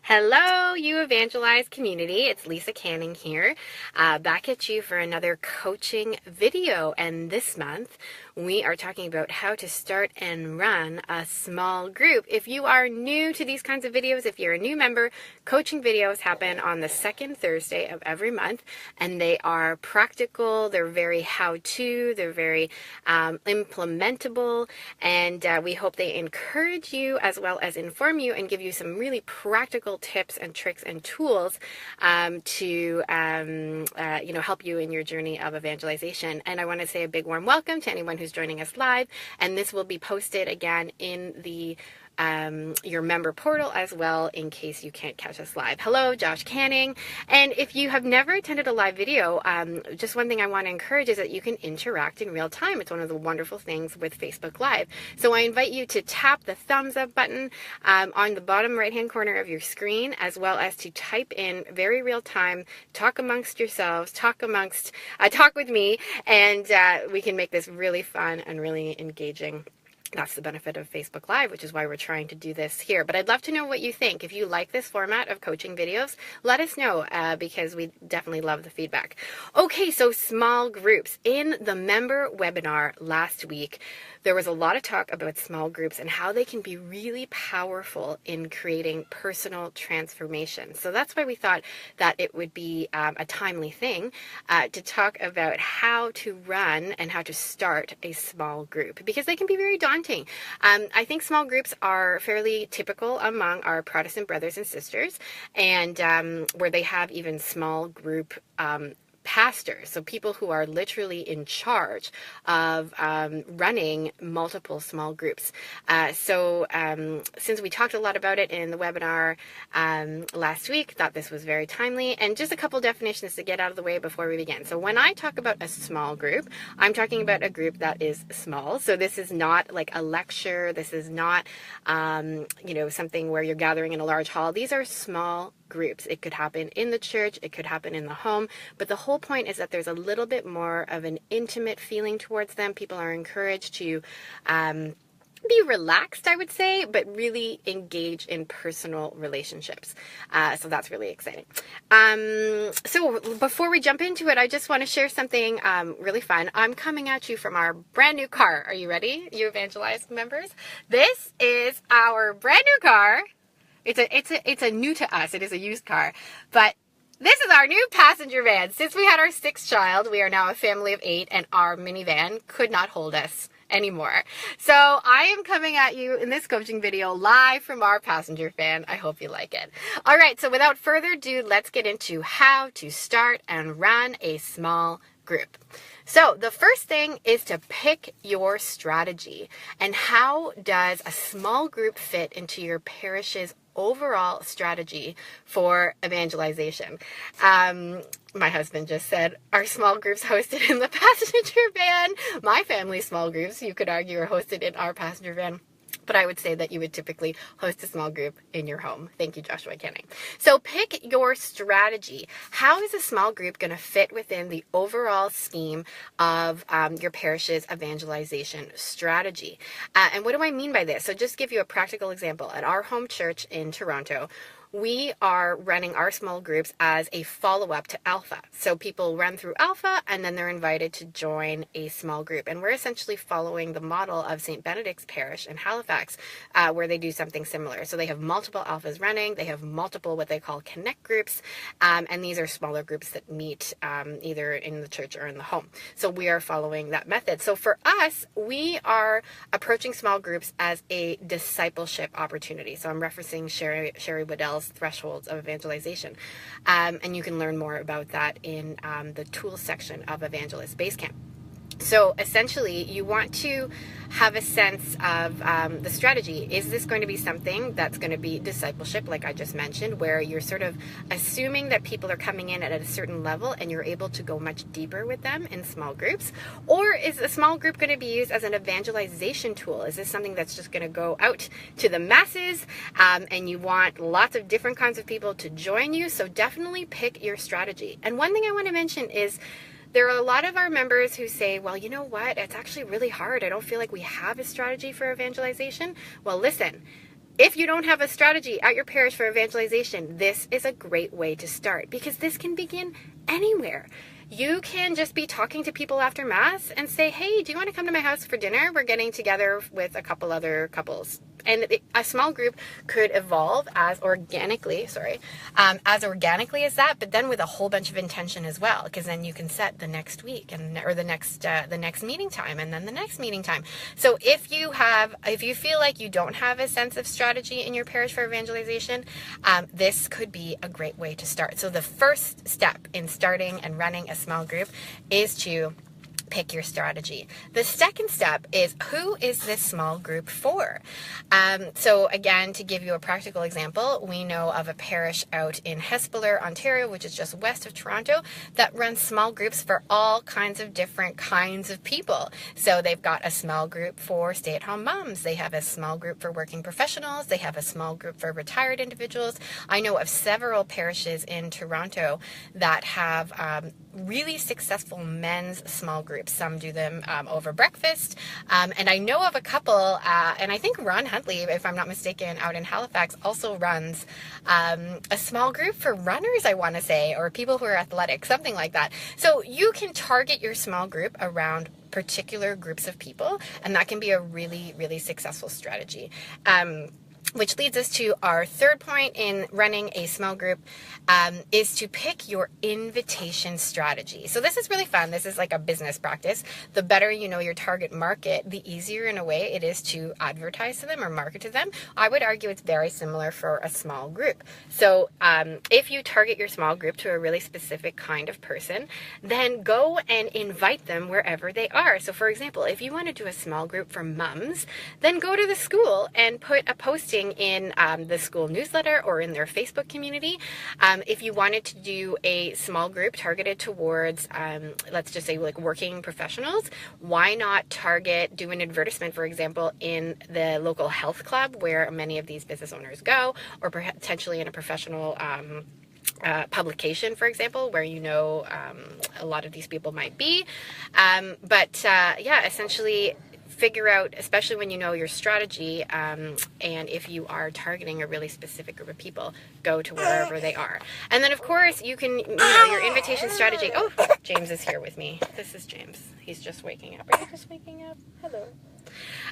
Hello, you Evangelize community. It's Lisa Canning here, back at you for another coaching video. And this month, we are talking about how to start and run a small group. If you are new to these kinds of videos, if you're a new member, coaching videos happen on the second Thursday of every month, and they are practical. They're very how-to. They're very implementable, and we hope they encourage you as well as inform you and give you some really practical tips and tricks and tools to help you in your journey of evangelization. And I want to say a big warm welcome to anyone who's joining us live, and this will be posted again in the your member portal as well in case you can't catch us live. Hello, Josh Canning. And if you have never attended a live video, just one thing I want to encourage is that you can interact in real time. It's one of the wonderful things with Facebook Live. So I invite you to tap the thumbs up button on the bottom right hand corner of your screen, as well as to type in very real time, talk amongst yourselves, talk with me, and we can make this really fun and really engaging. That's the benefit of Facebook Live, which is why we're trying to do this here. But I'd love to know what you think. If you like this format of coaching videos, let us know because we definitely love the feedback. Okay, so small groups. In the member webinar last week, there was a lot of talk about small groups and how they can be really powerful in creating personal transformation. So that's why we thought that it would be a timely thing to talk about how to run and how to start a small group, because they can be very daunting. I think small groups are fairly typical among our Protestant brothers and sisters, and where they have even small group pastors, so people who are literally in charge of running multiple small groups. Since we talked a lot about it in the webinar last week, thought this was very timely. And just a couple definitions to get out of the way before we begin. So when I talk about a small group, I'm talking about a group that is small. So this is not like a lecture. This is not, something where you're gathering in a large hall. These are small groups. It could happen in the church, it could happen in the home, but the whole point is that there's a little bit more of an intimate feeling towards them. People are encouraged to be relaxed, I would say, but really engage in personal relationships. So that's really exciting. So before we jump into it, I just want to share something really fun. I'm coming at you from our brand new car. Are you ready, you Evangelize members? This is our brand new car. It's a new to us. It is a used car, but this is our new passenger van. Since we had our sixth child, we are now a family of 8, and our minivan could not hold us anymore. So I am coming at you in this coaching video live from our passenger van. I hope you like it. All right, so without further ado, let's get into how to start and run a small group. So the first thing is to pick your strategy. And how does a small group fit into your parish's overall strategy for evangelization? My husband just said our small groups hosted in the passenger van. My family small groups, you could argue, are hosted in our passenger van. But I would say that you would typically host a small group in your home. Thank you, Joshua Canning. So pick your strategy. How is a small group going to fit within the overall scheme of your parish's evangelization strategy? And what do I mean by this? So just give you a practical example. At our home church in Toronto, we are running our small groups as a follow-up to Alpha. So people run through Alpha and then they're invited to join a small group. And we're essentially following the model of St. Benedict's Parish in Halifax, where they do something similar. So they have multiple Alphas running. They have multiple what they call connect groups. And these are smaller groups that meet either in the church or in the home. So we are following that method. So for us, we are approaching small groups as a discipleship opportunity. So I'm referencing Sherry Waddell's Thresholds of Evangelization. And you can learn more about that in the tools section of Evangelist Basecamp. So essentially, you want to have a sense of the strategy. Is this going to be something that's going to be discipleship, like I just mentioned, where you're sort of assuming that people are coming in at a certain level and you're able to go much deeper with them in small groups? Or is a small group going to be used as an evangelization tool? Is this something that's just going to go out to the masses and you want lots of different kinds of people to join you? So definitely pick your strategy. And one thing I want to mention is there are a lot of our members who say, well, you know what? It's actually really hard. I don't feel like we have a strategy for evangelization. Well, listen, If you don't have a strategy at your parish for evangelization, this is a great way to start, because this can begin anywhere. You can just be talking to people after Mass and say, hey, do you want to come to my house for dinner? We're getting together with a couple other couples. And a small group could evolve as organically as that, but then with a whole bunch of intention as well, because then you can set the next week or the next meeting time, and then the next meeting time. So if you feel like you don't have a sense of strategy in your parish for evangelization, this could be a great way to start. So the first step in starting and running a small group is to pick your strategy. The second step is, who is this small group for? So again, to give you a practical example, we know of a parish out in Hespeler, Ontario, which is just west of Toronto, that runs small groups for all kinds of different kinds of people. So they've got a small group for stay-at-home moms. They have a small group for working professionals. They have a small group for retired individuals. I know of several parishes in Toronto that have really successful men's small groups. Some do them over breakfast. And I know of a couple, and I think Ron Huntley, if I'm not mistaken, out in Halifax, also runs a small group for runners, I want to say, or people who are athletic, something like that. So you can target your small group around particular groups of people, and that can be a really, really successful strategy. Which leads us to our third point in running a small group, is to pick your invitation strategy. So this is really fun. This is like a business practice. The better you know your target market, the easier in a way it is to advertise to them or market to them. I would argue it's very similar for a small group. So if you target your small group to a really specific kind of person, then go and invite them wherever they are. So for example, if you want to do a small group for mums, then go to the school and put a posting in the school newsletter or in their Facebook community. If you wanted to do a small group targeted towards, let's just say like working professionals, why not do an advertisement, for example, in the local health club where many of these business owners go, or potentially in a professional publication, for example, where a lot of these people might be. Essentially figure out, especially when you know your strategy, and if you are targeting a really specific group of people, go to wherever they are. And then of course you can, your invitation strategy. Oh, James is here with me. This is James. He's just waking up. Are you just waking up? Hello.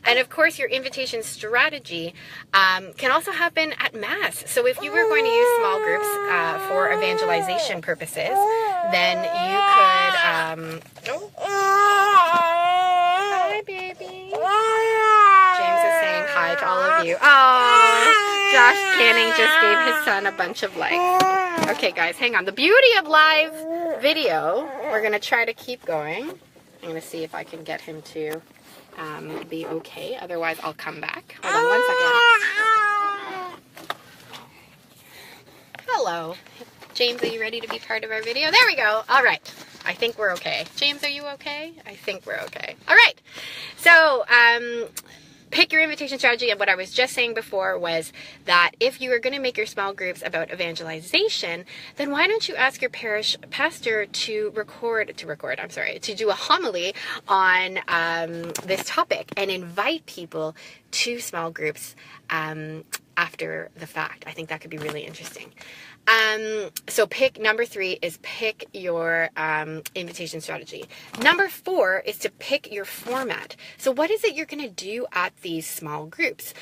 And of course your invitation strategy can also happen at Mass. So if you were going to use small groups for evangelization purposes, then you could hi, baby. James is saying hi to all of you. Oh, Josh Canning just gave his son a bunch of likes. Okay, guys, hang on. The beauty of live video, we're going to try to keep going. I'm going to see if I can get him to be okay. Otherwise, I'll come back. Hold on 1 second. Hello. James, are you ready to be part of our video? There we go. All right. I think we're okay. James, are you okay? I think we're okay. All right. So, pick your invitation strategy. And what I was just saying before was that if you are going to make your small groups about evangelization, then why don't you ask your parish pastor to do a homily on this topic and invite people to small groups after the fact. I think that could be really interesting. So number 3 is pick your invitation strategy. Number 4 is to pick your format. So what is it you're going to do at these small groups?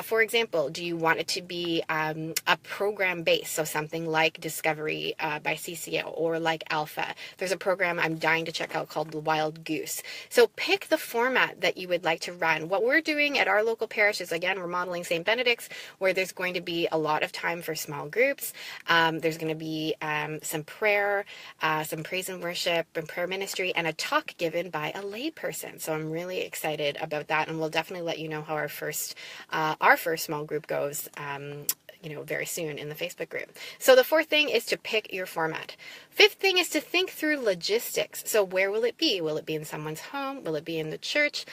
For example, do you want it to be a program based? So something like Discovery by CCO or like Alpha. There's a program I'm dying to check out called The Wild Goose. So pick the format that you would like to run. What we're doing at our local parish is, again, we're modeling St. Benedict's, where there's going to be a lot of time for small groups. There's going to be some prayer, some praise and worship and prayer ministry, and a talk given by a lay person. So I'm really excited about that, and we'll definitely let you know how our first small group goes very soon in the Facebook group. So the 4th thing is to pick your format. 5th thing is to think through logistics. So where will it be? Will it be in someone's home? Will it be in the church?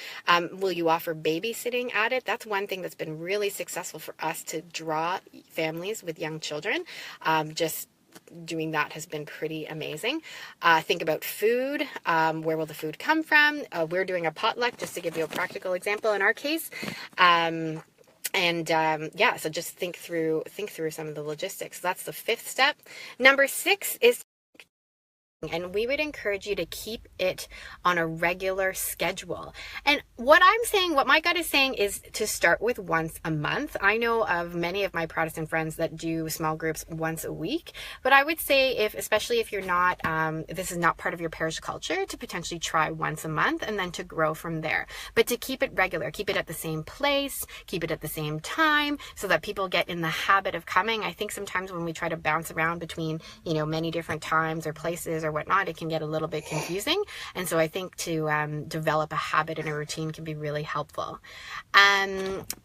Will you offer babysitting at it? That's one thing that's been really successful for us to draw families with young children. Just doing that has been pretty amazing. Think about food. Where will the food come from? We're doing a potluck, just to give you a practical example in our case. And yeah, so just think through some of the logistics. That's the 5th step. Number 6 is, and we would encourage you to keep it on a regular schedule. And what my gut is saying is to start with once a month. I know of many of my Protestant friends that do small groups once a week, but I would say especially if you're not, this is not part of your parish culture, to potentially try once a month and then to grow from there. But to keep it regular, keep it at the same place, keep it at the same time, so that people get in the habit of coming. I think sometimes when we try to bounce around between, many different times or places or whatnot, it can get a little bit confusing. And so I think to develop a habit and a routine can be really helpful.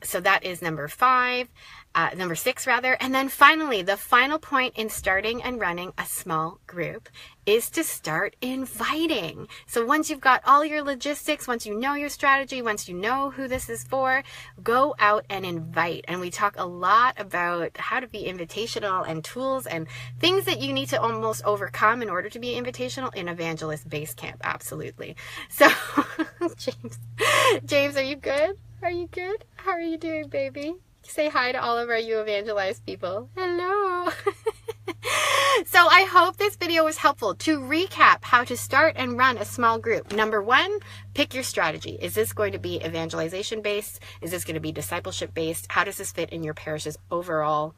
So that is number 6 rather. And then finally, the final point in starting and running a small group is to start inviting. So once you've got all your logistics, once you know your strategy, once you know who this is for, go out and invite. And we talk a lot about how to be invitational and tools and things that you need to almost overcome in order to be invitational in Evangelist Basecamp. Absolutely. So James, are you good? Are you good? How are you doing, baby? Say hi to all of our You Evangelize people. Hello. So I hope this video was helpful. To recap how to start and run a small group. Number 1, pick your strategy. Is this going to be evangelization based? Is this going to be discipleship based? How does this fit in your parish's overall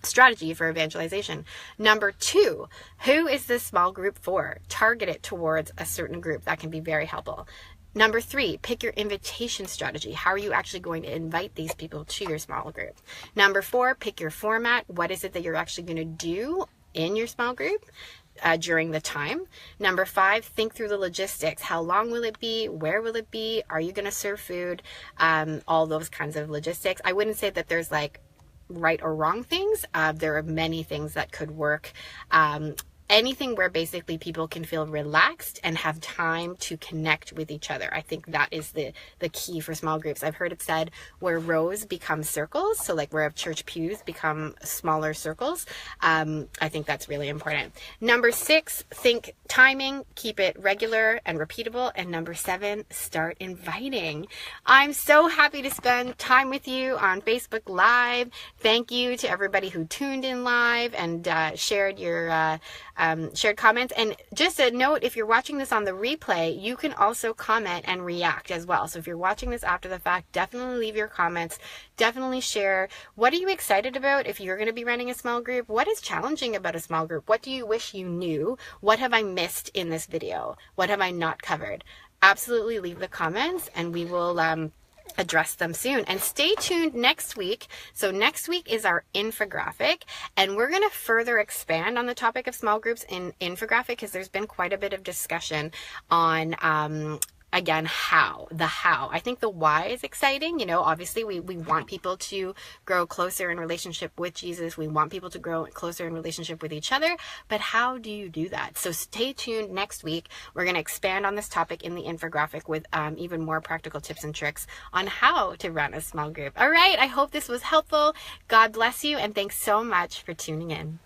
strategy for evangelization? Number 2, who is this small group for? Target it towards a certain group. That can be very helpful. Number 3, pick your invitation strategy. How are you actually going to invite these people to your small group? Number 4, pick your format. What is it that you're actually going to do in your small group during the time? Number 5, think through the logistics. How long will it be? Where will it be? Are you going to serve food? All those kinds of logistics. I wouldn't say that there's like right or wrong things. There are many things that could work. Anything where basically people can feel relaxed and have time to connect with each other. I think that is the key for small groups. I've heard it said where rows become circles. So like where church pews become smaller circles. I think that's really important. Number 6, think timing, keep it regular and repeatable. And number 7, start inviting. I'm so happy to spend time with you on Facebook Live. Thank you to everybody who tuned in live and shared your shared comments. And just a note, if you're watching this on the replay, you can also comment and react as well. So if you're watching this after the fact, definitely leave your comments, definitely share. What are you excited about if you're going to be running a small group? What is challenging about a small group? What do you wish you knew? What have I missed in this video? What have I not covered? Absolutely leave the comments and we will address them soon. And stay tuned next week. So next week is our infographic, and we're going to further expand on the topic of small groups in infographic because there's been quite a bit of discussion on again, how. I think the why is exciting. Obviously we want people to grow closer in relationship with Jesus. We want people to grow closer in relationship with each other. But how do you do that? So stay tuned next week. We're going to expand on this topic in the infographic with even more practical tips and tricks on how to run a small group. All right. I hope this was helpful. God bless you. And thanks so much for tuning in.